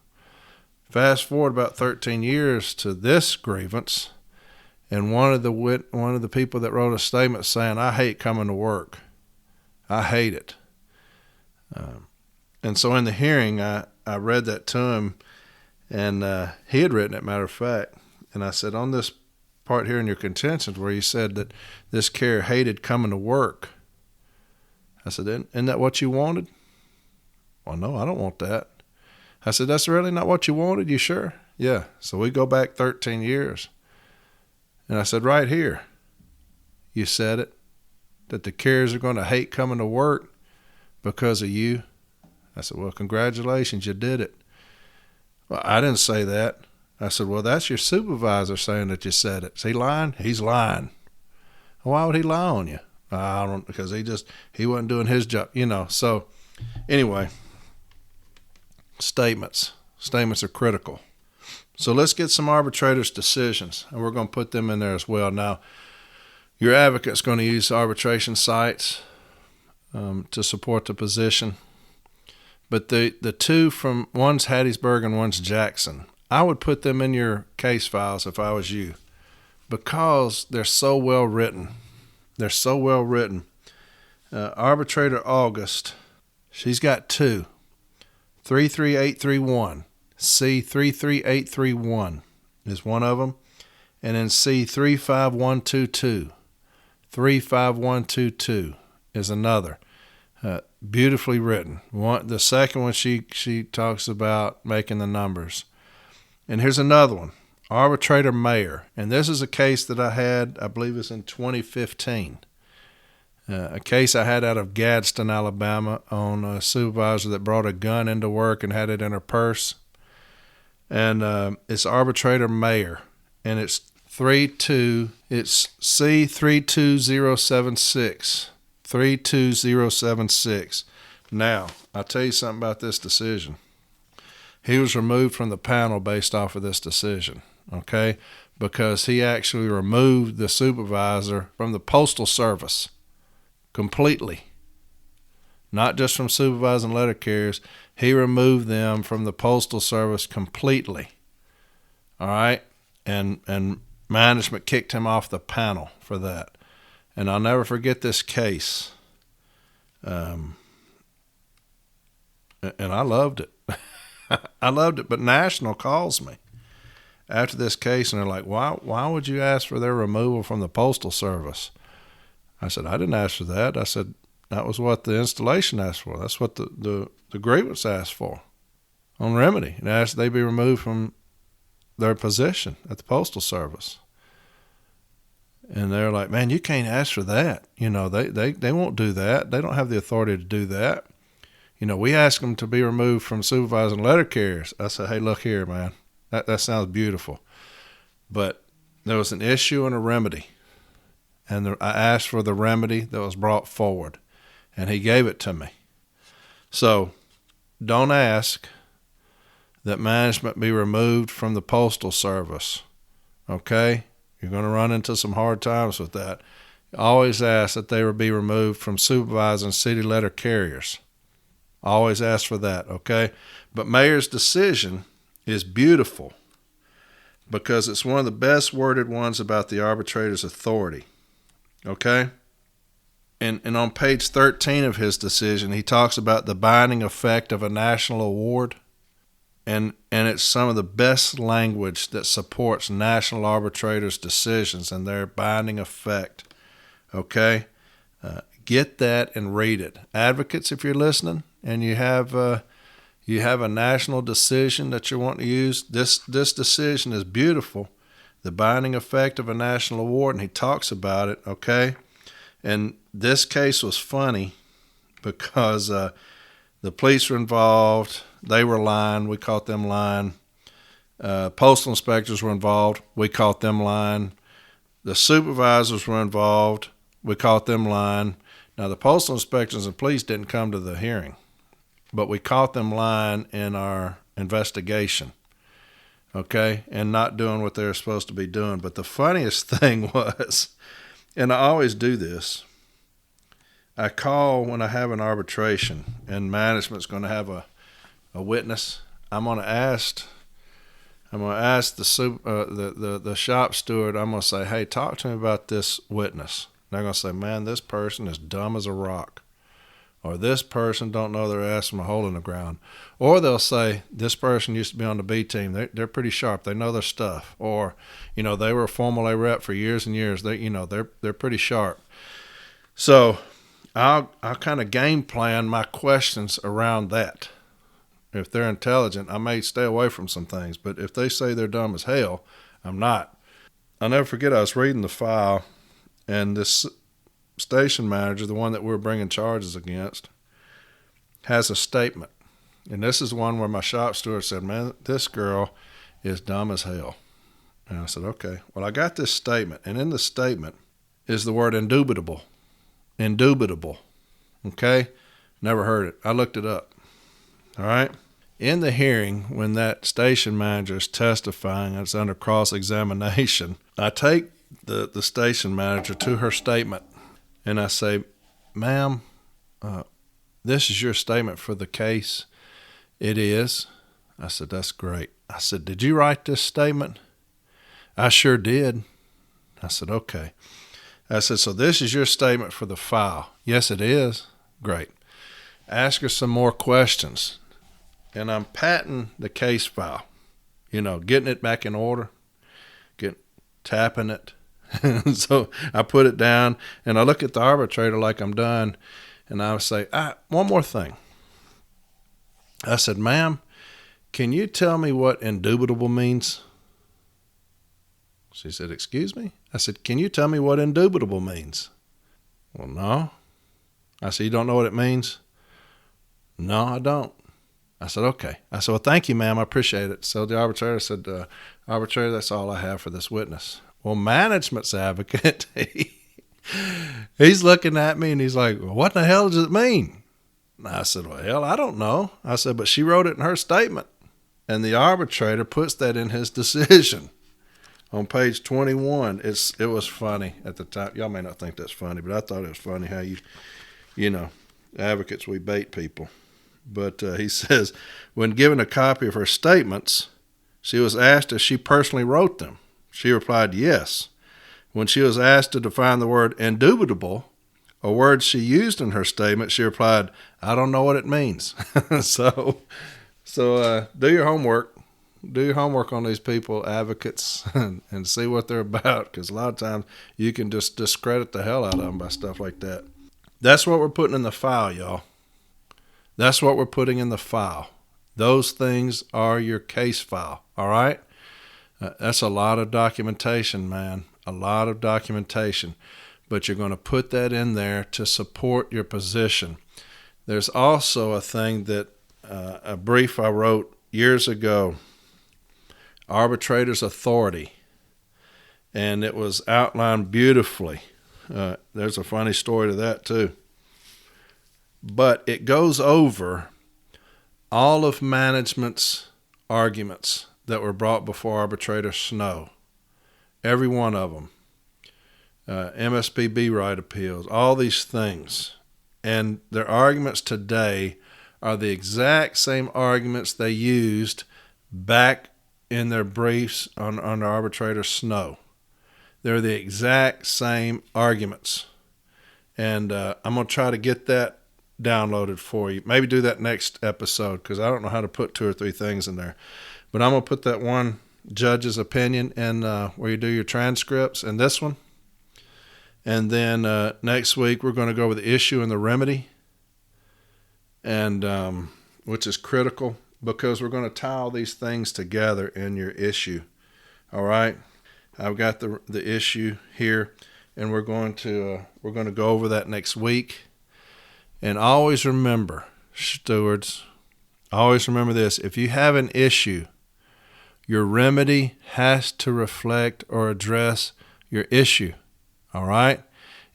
Fast forward about 13 years to this grievance, and one of the people that wrote a statement saying, "I hate coming to work. I hate it." And so in the hearing, I read that to him, and he had written it, matter of fact. And I said, on this part here in your contentions where you said that this carrier hated coming to work, I said, isn't that what you wanted? Well, no, I don't want that. I said, that's really not what you wanted? You sure? Yeah. So we go back 13 years. And I said, right here, you said it, that the carriers are going to hate coming to work because of you. I said, well, congratulations, you did it. Well, I didn't say that. I said, well, that's your supervisor saying that you said it. Is he lying? He's lying. Why would he lie on you? I don't, because he wasn't doing his job, So anyway, statements are critical. So let's get some arbitrators' decisions, and we're going to put them in there as well. Now, your advocate's going to use arbitration sites to support the position. But the two from, one's Hattiesburg and one's Jackson, I would put them in your case files if I was you, because they're so well written. They're so well written. Arbitrator August, she's got two. 33831. C33831 is one of them. And then C35122. 35122 is another. Beautifully written. The second one, she talks about making the numbers. And here's another one, Arbitrator Mayer. And this is a case that I had, I believe it's in 2015. A case I had out of Gadsden, Alabama, on a supervisor that brought a gun into work and had it in her purse. And it's Arbitrator Mayer. And it's C32076. 32076. Now, I'll tell you something about this decision. He was removed from the panel based off of this decision, okay? Because he actually removed the supervisor from the Postal Service completely. Not just from supervising letter carriers. He removed them from the Postal Service completely, all right? And management kicked him off the panel for that. And I'll never forget this case. And I loved it. I loved it, but National calls me after this case, and they're like, why would you ask for their removal from the Postal Service? I said, I didn't ask for that. I said, that was what the installation asked for. That's what the grievance asked for on remedy. It asked they be removed from their position at the Postal Service. And they're like, man, you can't ask for that. They won't do that. They don't have the authority to do that. We ask them to be removed from supervising letter carriers. I said, hey, look here, man. That sounds beautiful. But there was an issue and a remedy. And I asked for the remedy that was brought forward. And he gave it to me. So don't ask that management be removed from the Postal Service. Okay? You're going to run into some hard times with that. Always ask that they be removed from supervising city letter carriers. Always ask for that, okay? But mayor's decision is beautiful because it's one of the best worded ones about the arbitrator's authority, okay? And on page 13 of his decision, he talks about the binding effect of a national award, and it's some of the best language that supports national arbitrators' decisions and their binding effect, okay? Get that and read it. Advocates, if you're listening and you have a national decision that you want to use, this decision is beautiful, the binding effect of a national award, and he talks about it, okay? And this case was funny because the police were involved. They were lying. We caught them lying. Postal inspectors were involved. We caught them lying. The supervisors were involved. We caught them lying. Now, the postal inspectors and police didn't come to the hearing, but we caught them lying in our investigation, okay, and not doing what they were supposed to be doing. But the funniest thing was, and I always do this, I call when I have an arbitration and management's going to have a witness. I'm going to ask the shop steward. I'm going to say, hey, talk to me about this witness. They're going to say, man, this person is dumb as a rock. Or this person don't know their ass from a hole in the ground. Or they'll say, this person used to be on the B team. They're pretty sharp. They know their stuff. Or, they were a Formula A rep for years and years. They're pretty sharp. So I'll kind of game plan my questions around that. If they're intelligent, I may stay away from some things. But if they say they're dumb as hell, I'm not. I'll never forget, I was reading the file, and this station manager, the one that we're bringing charges against, has a statement. And this is one where my shop steward said, man, this girl is dumb as hell. And I said, okay. Well, I got this statement, and in the statement is the word indubitable. Indubitable. Okay? Never heard it. I looked it up. All right? In the hearing, when that station manager is testifying, it's under cross-examination, I take the station manager to her statement, and I say, ma'am, this is your statement for the case. It is. I said, that's great. I said, did you write this statement? I sure did. I said, okay. I said, so this is your statement for the file. Yes, it is. Great. Ask her some more questions. And I'm patting the case file, getting it back in order, tapping it. So I put it down, and I look at the arbitrator like I'm done, and I say, one more thing. I said, ma'am, can you tell me what indubitable means? She said, excuse me? I said, can you tell me what indubitable means? Well, no. I said, you don't know what it means? No, I don't. I said, okay. I said, well, thank you, ma'am. I appreciate it. So the arbitrator said, arbitrator, that's all I have for this witness. Well, management's advocate, he's looking at me and he's like, well, what the hell does it mean? And I said, well, hell, I don't know. I said, but she wrote it in her statement. And the arbitrator puts that in his decision on page 21. It was funny at the time. Y'all may not think that's funny, but I thought it was funny how advocates, we bait people. But he says, when given a copy of her statements, she was asked if she personally wrote them. She replied, yes. When she was asked to define the word indubitable, a word she used in her statement, she replied, I don't know what it means. So do your homework. Do your homework on these people, advocates, and see what they're about, because a lot of times you can just discredit the hell out of them by stuff like that. That's what we're putting in the file, y'all. That's what we're putting in the file. Those things are your case file, all right? That's a lot of documentation, man, a lot of documentation. But you're going to put that in there to support your position. There's also a thing that, a brief I wrote years ago, Arbitrators Authority, and it was outlined beautifully. There's a funny story to that, too. but it goes over all of management's arguments that were brought before Arbitrator Snow. Every one of them. MSPB right appeals, all these things. And their arguments today are the exact same arguments they used back in their briefs on Arbitrator Snow. They're the exact same arguments. And I'm going to try to get that downloaded for you. Maybe do that next episode, because I don't know how to put 2 or 3 things in there. But I'm going to put that one judge's opinion in where you do your transcripts, and this one. And then next week we're going to go over the issue and the remedy, and which is critical, because we're going to tie all these things together in your issue. All right, I've got the issue here, and we're going to go over that next week. And always remember, stewards, always remember this: if you have an issue, your remedy has to reflect or address your issue. All right?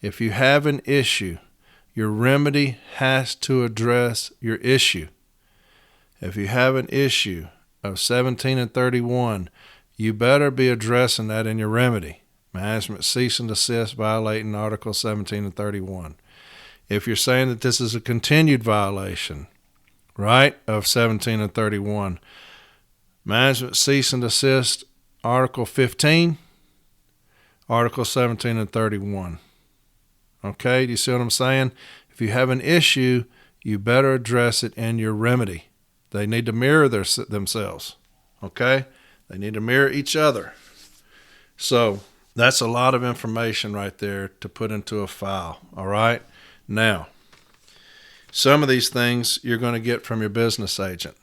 If you have an issue, your remedy has to address your issue. If you have an issue of 17 and 31, you better be addressing that in your remedy. Management cease and desist violating Article 17 and 31. If you're saying that this is a continued violation, right, of 17 and 31, management cease and desist Article 15, Article 17 and 31. Okay, do you see what I'm saying? If you have an issue, you better address it in your remedy. They need to mirror themselves. Okay? They need to mirror each other. So that's a lot of information right there to put into a file. All right? Now, some of these things you're going to get from your business agent,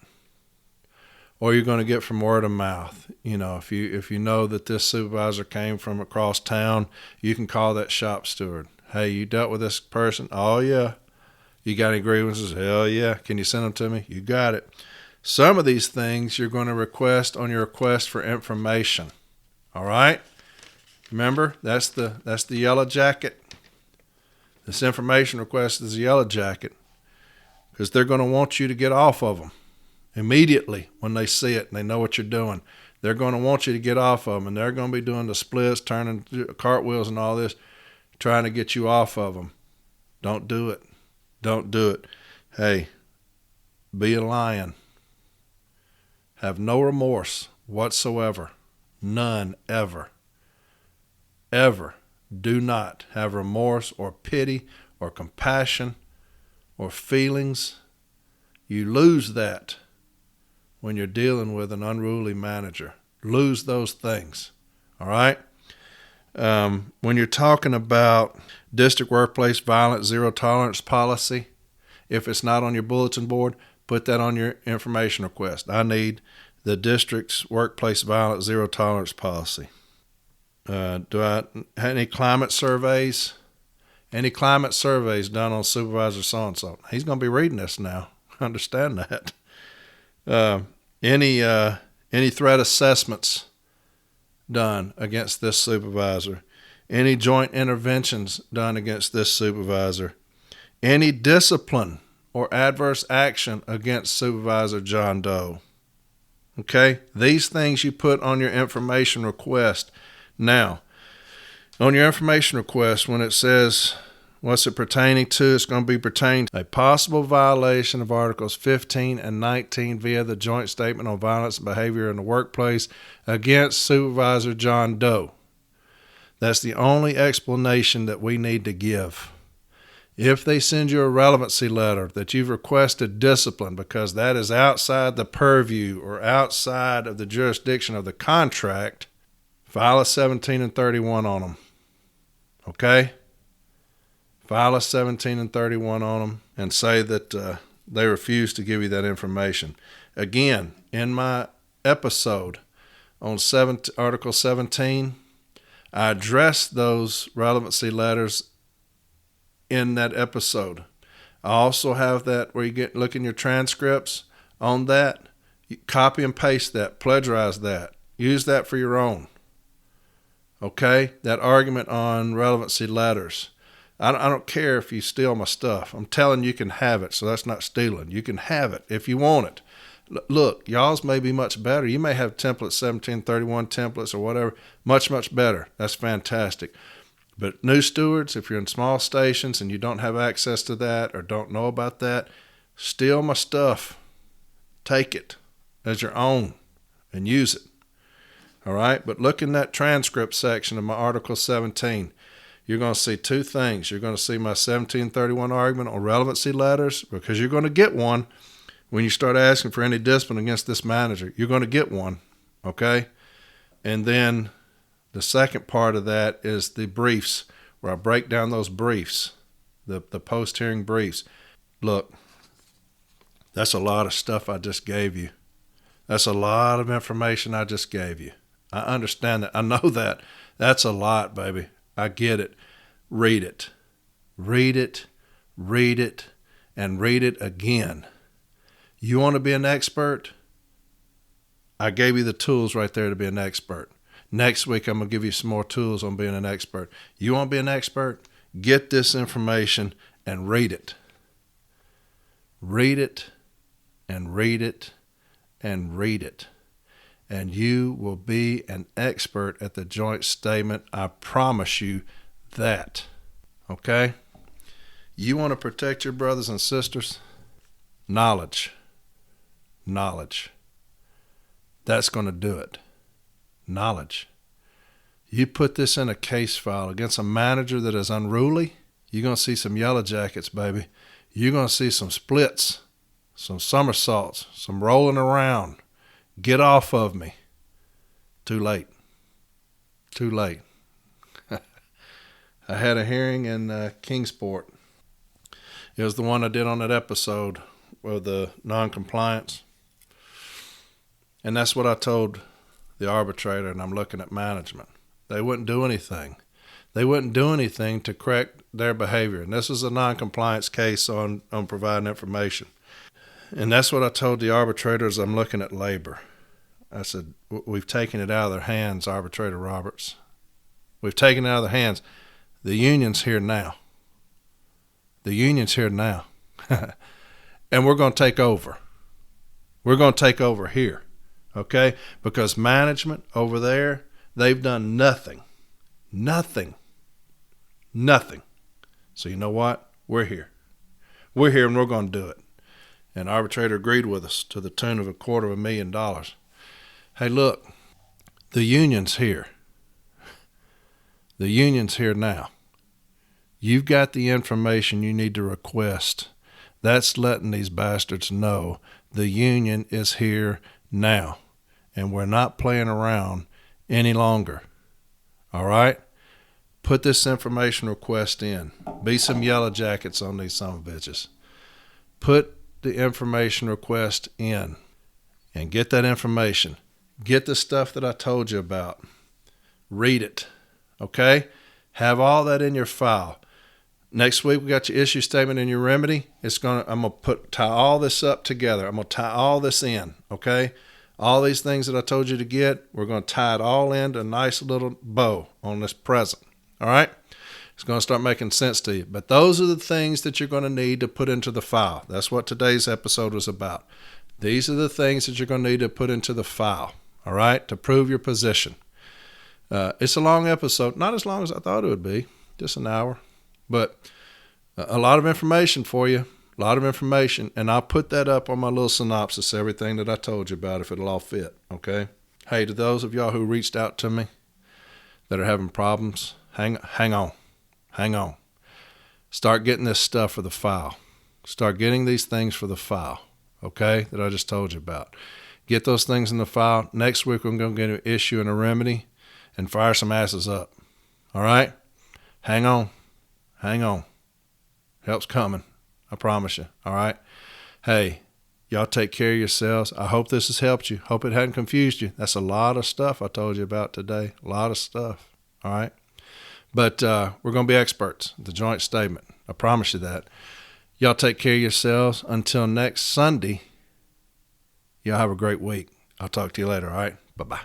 or you're going to get from word of mouth. You know, if you know that this supervisor came from across town, you can call that shop steward. Hey, you dealt with this person? Oh, yeah. You got any grievances? Hell, yeah. Can you send them to me? You got it. Some of these things you're going to request on your request for information. All right? Remember, that's the yellow jacket. This information request is a yellow jacket, because they're going to want you to get off of them immediately when they see it and they know what you're doing. They're going to want you to get off of them, and they're going to be doing the splits, turning cartwheels and all this, trying to get you off of them. Don't do it. Don't do it. Hey, be a lion. Have no remorse whatsoever. None, ever. Ever. Do not have remorse or pity or compassion or feelings. You lose that when you're dealing with an unruly manager. Lose those things. All right? When you're talking about district workplace violence zero tolerance policy, if it's not on your bulletin board, put that on your information request. I need the district's workplace violence zero tolerance policy. Do I have any climate surveys? Any climate surveys done on Supervisor so-and-so? He's going to be reading this now. Understand that. Any threat assessments done against this supervisor? Any joint interventions done against this supervisor? Any discipline or adverse action against Supervisor John Doe? Okay? These things you put on your information request. Now, on your information request, when it says what's it pertaining to, it's going to be pertaining to a possible violation of Articles 15 and 19 via the Joint Statement on Violence and Behavior in the Workplace against Supervisor John Doe. That's the only explanation that we need to give. If they send you a relevancy letter that you've requested discipline because that is outside the purview or outside of the jurisdiction of the contract, file a 17 and 31 on them. Okay? File a 17 and 31 on them and say that they refuse to give you that information. Again, in my episode on Article 17, I addressed those relevancy letters in that episode. I also have that where you look in your transcripts on that. You copy and paste that, plagiarize that, use that for your own. Okay? That argument on relevancy letters. I don't care if you steal my stuff. I'm telling you can have it, so that's not stealing. You can have it if you want it. Look, y'all's may be much better. You may have templates, 1731 templates or whatever, much, much better. That's fantastic. But new stewards, if you're in small stations and you don't have access to that or don't know about that, steal my stuff. Take it as your own and use it. All right? But look in that transcript section of my Article 17. You're going to see two things. You're going to see my 1731 argument on relevancy letters, because you're going to get one when you start asking for any discipline against this manager. You're going to get one, okay? And then the second part of that is the briefs, where I break down those briefs, the post-hearing briefs. Look, that's a lot of stuff I just gave you. That's a lot of information I just gave you. I understand that. I know that. That's a lot, baby. I get it. Read it. Read it. Read it. And read it again. You want to be an expert? I gave you the tools right there to be an expert. Next week, I'm going to give you some more tools on being an expert. You want to be an expert? Get this information and read it. Read it and read it and read it. And you will be an expert at the joint statement. I promise you that. Okay? You want to protect your brothers and sisters? Knowledge. Knowledge. That's going to do it. Knowledge. You put this in a case file against a manager that is unruly, you're going to see some yellow jackets, baby. You're going to see some splits, some somersaults, some rolling around. Get off of me. Too late. Too late. I had a hearing in Kingsport. It was the one I did on that episode of the non-compliance. And that's what I told the arbitrator, and I'm looking at management. They wouldn't do anything. They wouldn't do anything to correct their behavior. And this is a non-compliance case on providing information. And that's what I told the arbitrators. I'm looking at labor. I said, we've taken it out of their hands, Arbitrator Roberts. We've taken it out of their hands. The union's here now. The union's here now. And we're going to take over. We're going to take over here. Okay? Because management over there, they've done nothing. Nothing. Nothing. So you know what? We're here. We're here and we're going to do it. And the arbitrator agreed with us to the tune of $250,000. Hey, look, the union's here. The union's here now. You've got the information you need to request. That's letting these bastards know the union is here now. And we're not playing around any longer. All right? Put this information request in. Be some yellow jackets on these son of bitches. Put the information request in and get that information. Get the stuff that I told you about. Read it. Okay? Have all that in your file. Next week we got your issue statement and your remedy. I'm gonna tie all this up together. I'm gonna tie all this in. Okay? All these things that I told you to get, we're gonna tie it all into a nice little bow on this present. All right? It's going to start making sense to you. But those are the things that you're going to need to put into the file. That's what today's episode was about. These are the things that you're going to need to put into the file, all right, to prove your position. It's a long episode, not as long as I thought it would be, just an hour. But a lot of information for you, a lot of information. And I'll put that up on my little synopsis, everything that I told you about, if it'll all fit, okay? Hey, to those of y'all who reached out to me that are having problems, hang on. Hang on. Start getting this stuff for the file. Start getting these things for the file, okay, that I just told you about. Get those things in the file. Next week, we're going to get an issue and a remedy and fire some asses up, all right? Hang on. Hang on. Help's coming. I promise you, all right? Hey, y'all take care of yourselves. I hope this has helped you. Hope it hadn't confused you. That's a lot of stuff I told you about today. A lot of stuff, all right? But we're going to be experts at the joint statement. I promise you that. Y'all take care of yourselves. Until next Sunday, y'all have a great week. I'll talk to you later, all right? Bye-bye.